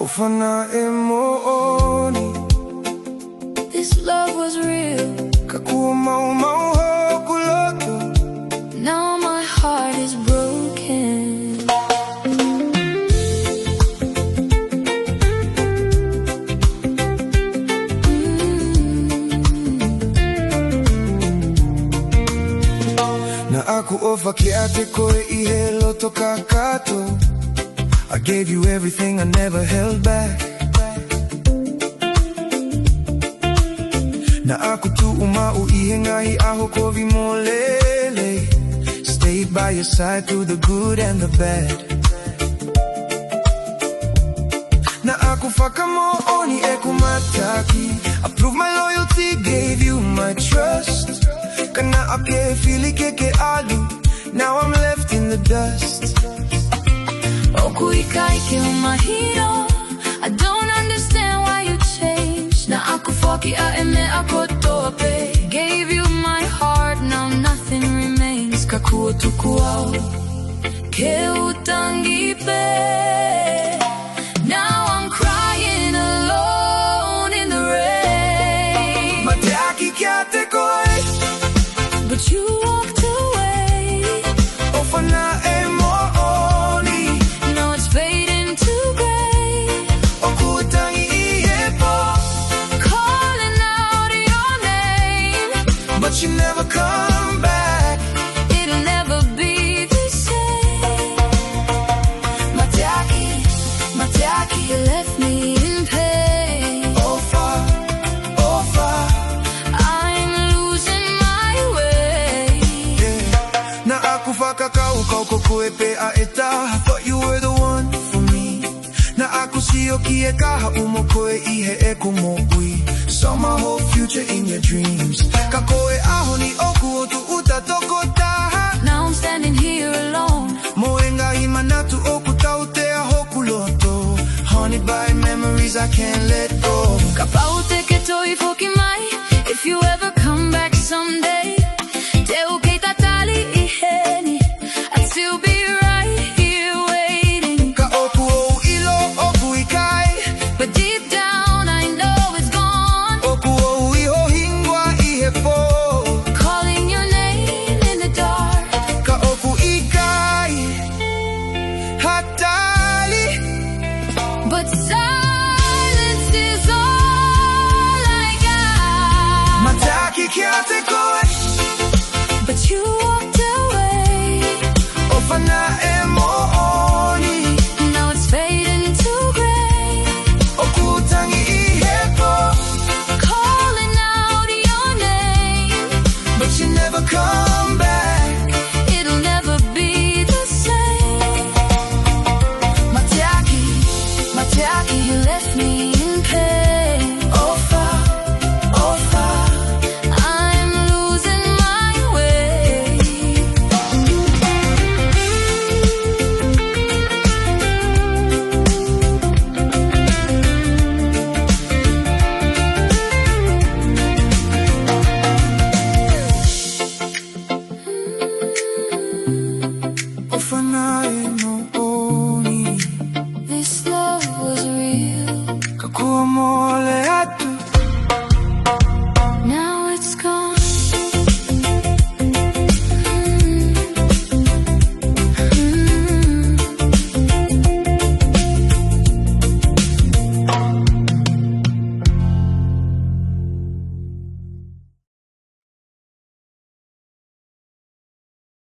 ʻOfa e mo'oni. This love was real. Ka kua mau hoku loto. Now my heart is broken. Na aku ʻofa kiate koe I he loto kakato. I gave you everything, I never held back. Na aku tu'uma'u I he ngahi aho kovi molele. Stayed by your side through the good and the bad. Na aku whakamo'oni e ku Mateaki. I proved my loyalty, gave you my trust. Kana ake fili ke alu. Now I'm left in the dust. Oku ikai ke my hero. I don't understand why you changed. Na aku foki a me ako tope. Gave you my heart, now nothing remains. Ka kua tuku au ke utangi pe. Now I'm crying alone in the rain. Mateaki kiate koe, but you walked away. ʻOfa e mo'oni. Now it's fading to gray. Oku tangi I he po, Calling out your name, but you never come back. it'll never be the same. Mateaki, Mateaki, you left me in pain. ʻOfa I'm losing my way. yeah. Na aku whakakau kau ko koe pe a e taha. Thought you were the one for me. Na aku sio ki e kaha umo koe I he e kumo ui. Saw my whole future in your dreams. Ka koe aho ni oku o tu uta toko taha. Now I'm standing here alone. Moenga I manatu oku tau te a hoku loto. Haunted by memories I can't let go. Ka pau te ke toi foki mai. If you ever come back someday, te o kei tatali I heni. I'd still be right here waiting. Ka oku o ilo oku I kai. But deep down I know it's gone. Oku o iho hingwa I he po. Calling your name in the dark. Ka oku I kai. Hatali. But silence is all I got. Mateaki kiate koe.